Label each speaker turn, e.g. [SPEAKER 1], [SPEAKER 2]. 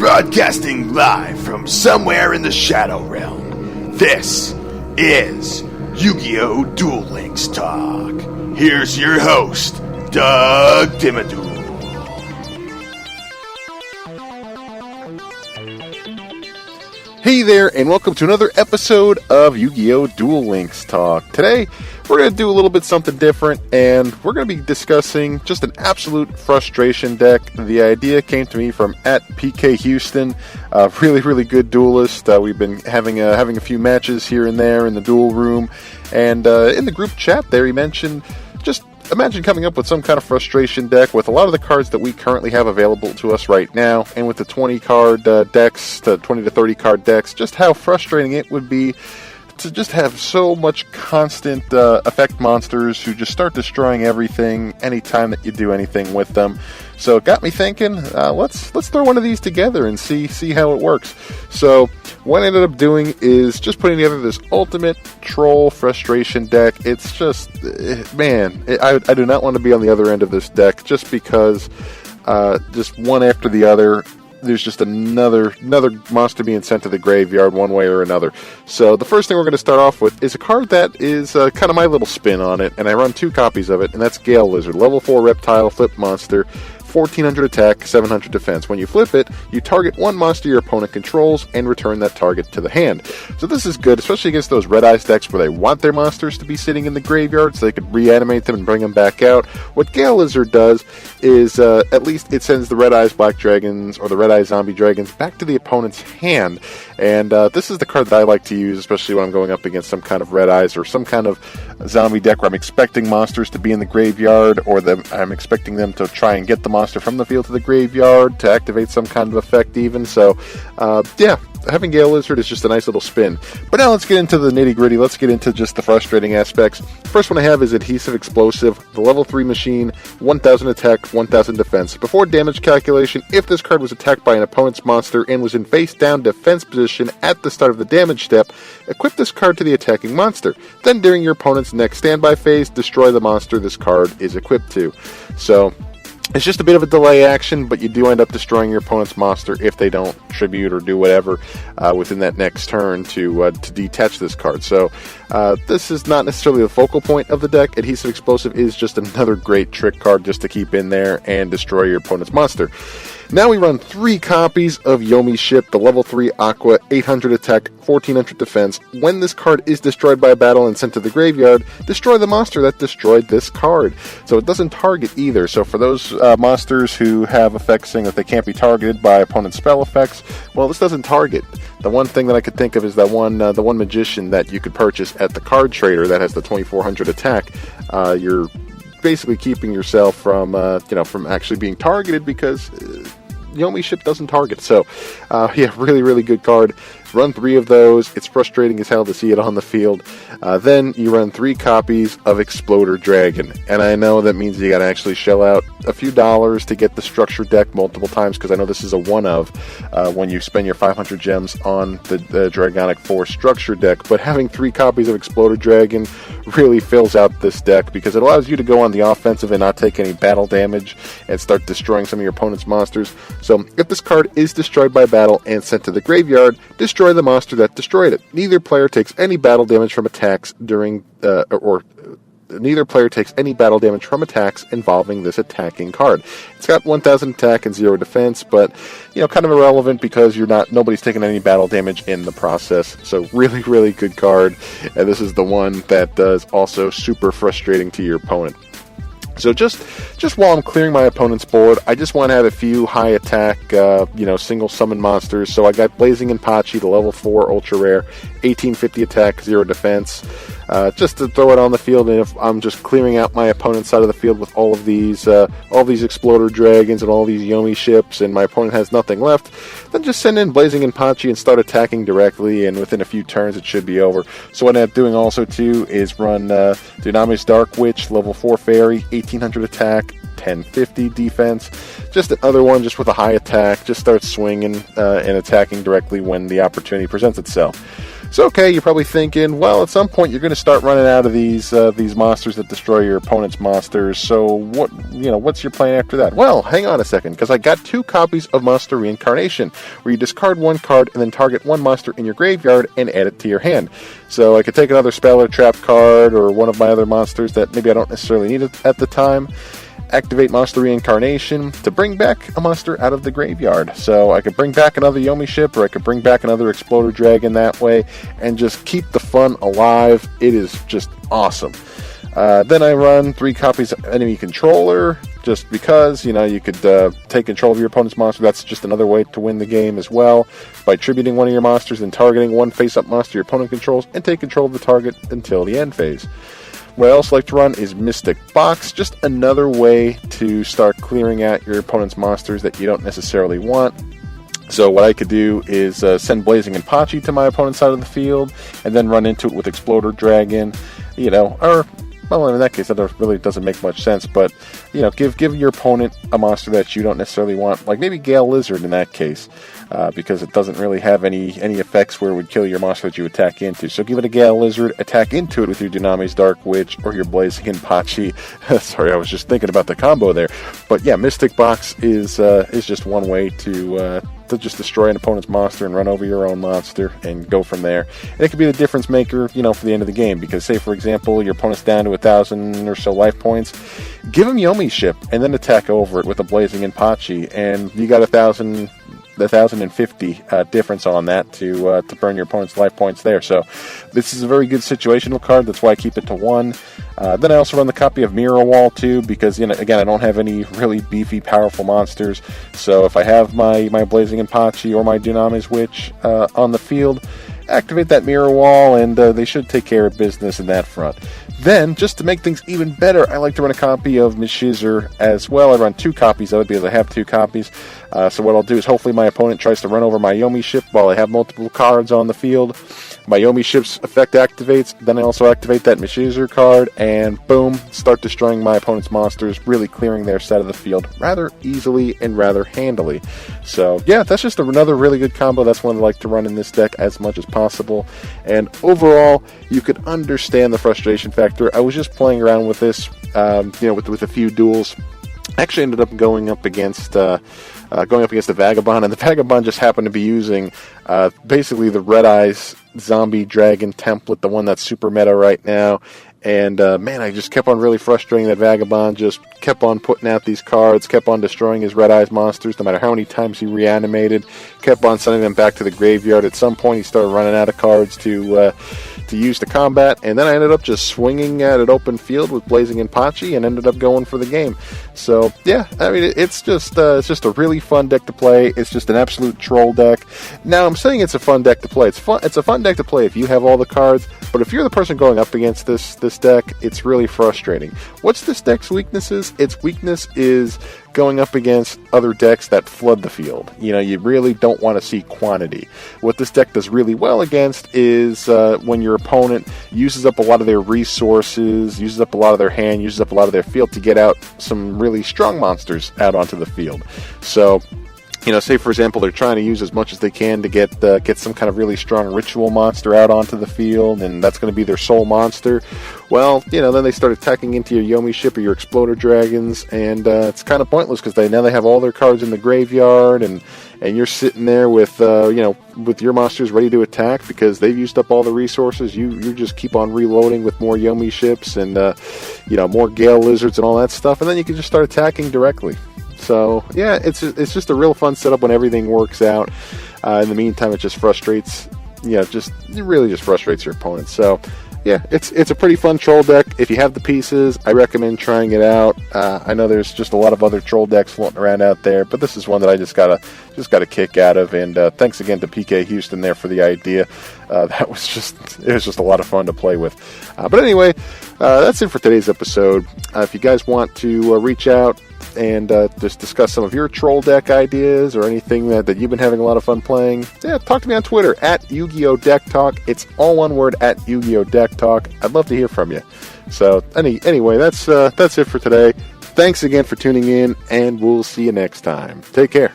[SPEAKER 1] Broadcasting live from somewhere in the Shadow Realm, this is YuGiOh Duel Links Talk. Here's your host, Doug Dimmaduel.
[SPEAKER 2] Hey there, and welcome to another episode of YuGiOh Duel Links Talk. Today, we're going to do a little bit something different, and we're going to be discussing just an absolute frustration deck. The idea came to me from @PK Houston, a really good duelist. We've been having a few matches here and there in the duel room, and in the group chat there, he mentioned just imagine coming up with some kind of frustration deck with a lot of the cards that we currently have available to us right now, and with the 20 card decks, to 20 to 30 card decks, just how frustrating it would be to just have so much constant effect monsters who just start destroying everything anytime that you do anything with them. So it got me thinking, let's throw one of these together and see how it works. So what I ended up doing is just putting together this ultimate troll frustration deck. It's just, I do not want to be on the other end of this deck, just because just one after the other, there's just another monster being sent to the graveyard one way or another. So the first thing we're going to start off with is a card that is kind of my little spin on it, and I run 2 copies of it, and that's Gale Lizard, level 4 reptile, flip monster, 1400 attack, 700 defense. When you flip it, you target one monster your opponent controls and return that target to the hand. So this is good, especially against those Red Eyes decks where they want their monsters to be sitting in the graveyard so they could reanimate them and bring them back out. What Gale Lizard does is, at least it sends the Red Eyes Black Dragons or the Red Eyes Zombie Dragons back to the opponent's hand. And this is the card that I like to use, especially when I'm going up against some kind of Red Eyes or some kind of zombie deck where I'm expecting monsters to be in the graveyard, or I'm expecting them to try and get the monster from the field to the graveyard to activate some kind of effect even. So, having Gale Lizard is just a nice little spin. But now let's get into the nitty-gritty. Let's get into just the frustrating aspects. First one I have is Adhesive Explosive, the level 3 machine, 1000 attack, 1000 defense. Before damage calculation, if this card was attacked by an opponent's monster and was in face-down defense position at the start of the damage step, equip this card to the attacking monster. Then during your opponent's next standby phase, destroy the monster this card is equipped to. So it's just a bit of a delay action, but you do end up destroying your opponent's monster if they don't tribute or do whatever within that next turn to detach this card. So this is not necessarily the focal point of the deck. Adhesive Explosive is just another great trick card just to keep in there and destroy your opponent's monster. Now we run 3 copies of Yomi Ship, the level 3 Aqua, 800 attack, 1400 defense. When this card is destroyed by a battle and sent to the graveyard, destroy the monster that destroyed this card. So it doesn't target either. So for those monsters who have effects saying that they can't be targeted by opponent spell effects, well, this doesn't target. The one thing that I could think of is that the one magician that you could purchase at the card trader that has the 2400 attack. You're basically keeping yourself from from actually being targeted, because Yomi Ship doesn't target. So really good card. Run 3 of those. It's frustrating as hell to see it on the field. Then you run 3 copies of Exploder Dragon, and I know that means you got to actually shell out a few dollars to get the structure deck multiple times, because I know this is a one of when you spend your 500 gems on the Dragonic 4 structure deck. But having 3 copies of Exploder Dragon really fills out this deck, because it allows you to go on the offensive and not take any battle damage and start destroying some of your opponent's monsters. So if this card is destroyed by battle and sent to the graveyard, destroy the monster that destroyed it. Neither player takes any battle damage from attacks neither player takes any battle damage from attacks involving this attacking card. It's got 1000 attack and 0 defense, but kind of irrelevant because nobody's taking any battle damage in the process. So really good card, and this is the one that does also super frustrating to your opponent. So just while I'm clearing my opponent's board, I just want to have a few high attack, single summon monsters. So I got Blazing Impachi, the level 4 ultra rare, 1850 attack, 0 defense. Just to throw it on the field, and if I'm just clearing out my opponent's side of the field with all of these Exploder Dragons and all these Yomi Ships, and my opponent has nothing left, then just send in Blazing Impachi and start attacking directly, and within a few turns it should be over. So what I end up doing also too is run Dunamis Dark Witch, level 4 fairy, 1800 attack, 1050 defense. Just another one just with a high attack, just start swinging and attacking directly when the opportunity presents itself. So, okay, you're probably thinking, well, at some point you're going to start running out of these monsters that destroy your opponent's monsters. So, what's your plan after that? Well, hang on a second, because I got 2 copies of Monster Reincarnation, where you discard 1 card and then target 1 monster in your graveyard and add it to your hand. So I could take another spell or trap card or one of my other monsters that maybe I don't necessarily need at the time, activate Monster Reincarnation to bring back a monster out of the graveyard. So I could bring back another Yomi ship, or I could bring back another Exploder Dragon that way, and just keep the fun alive. It is just awesome. Then I run 3 copies of Enemy Controller, just because, you could take control of your opponent's monster. That's just another way to win the game as well, by tributing one of your monsters and targeting 1 face-up monster your opponent controls, and take control of the target until the end phase. What I also like to run is Mystic Box, just another way to start clearing out your opponent's monsters that you don't necessarily want. So what I could do is send Blazing Impachi to my opponent's side of the field, and then run into it with Exploder Dragon, or... Well, in that case, that really doesn't make much sense, but, give your opponent a monster that you don't necessarily want, like maybe Gale Lizard in that case, because it doesn't really have any effects where it would kill your monster that you attack into. So give it a Gale Lizard, attack into it with your Dunamis Dark Witch or your Blazing Impachi. Sorry, I was just thinking about the combo there. But yeah, Mystic Box is just one way to just destroy an opponent's monster and run over your own monster and go from there. And it could be the difference maker, for the end of the game, because say, for example, your opponent's down to 1,000 or so life points, give him Yomi ship and then attack over it with a Blazing Impachi, and you got 1,050 difference on that to burn your opponent's life points there. So this is a very good situational card. That's why I keep it to 1. Then I also run the copy of Mirror Wall too, because again, I don't have any really beefy, powerful monsters. So if I have my Blazing Impachi or my Dunamis Witch on the field, activate that Mirror Wall, and they should take care of business in that front. Then, just to make things even better, I like to run a copy of Mishizer as well. I run 2 copies of it because I have 2 copies. So what I'll do is hopefully my opponent tries to run over my Yomi ship while I have multiple cards on the field. My Yomi ship's effect activates, then I also activate that Mishizer card, and boom, start destroying my opponent's monsters, really clearing their side of the field rather easily and rather handily. So yeah, that's just another really good combo. That's one I like to run in this deck as much as possible. And overall, you could understand the frustration factor. I was just playing around with this, with a few duels. I actually ended up going up against the Vagabond, and the Vagabond just happened to be using basically the Red Eyes Zombie Dragon template, the one that's super meta right now. And man, I just kept on really frustrating that Vagabond, just kept on putting out these cards, kept on destroying his Red Eyes monsters, no matter how many times he reanimated, kept on sending them back to the graveyard. At some point, he started running out of cards to use to combat, and then I ended up just swinging at an open field with Blazing Impachi and ended up going for the game. So yeah, I mean, it's just a really fun deck to play. It's just an absolute troll deck. Now, I'm saying it's a fun deck to play. It's a fun deck to play if you have all the cards, but if you're the person going up against this deck, it's really frustrating. What's this deck's weaknesses? Its weakness is going up against other decks that flood the field. You really don't want to see quantity. What this deck does really well against is when your opponent uses up a lot of their resources, uses up a lot of their hand, uses up a lot of their field to get out some really strong monsters out onto the field. So, say for example, they're trying to use as much as they can to get some kind of really strong ritual monster out onto the field, and that's going to be their sole monster. Well, then they start attacking into your Yomi ship or your Exploder Dragons, and it's kind of pointless because they have all their cards in the graveyard, and you're sitting there with with your monsters ready to attack because they've used up all the resources. You just keep on reloading with more Yomi ships and more Gale Lizards and all that stuff, and then you can just start attacking directly. So yeah, it's just a real fun setup when everything works out. In the meantime, it just frustrates, it really just frustrates your opponent. So yeah, it's a pretty fun troll deck. If you have the pieces, I recommend trying it out. I know there's just a lot of other troll decks floating around out there, but this is one that I just got a kick out of. And thanks again to PK Houston there for the idea. It was just a lot of fun to play with. But anyway, that's it for today's episode. If you guys want to reach out and just discuss some of your troll deck ideas or anything that you've been having a lot of fun playing, yeah, talk to me on Twitter at YuGiOh Deck Talk. It's all one word, at YuGiOh Deck Talk. I'd love to hear from you. So anyway, that's it for today. Thanks again for tuning in, and we'll see you next time. Take care.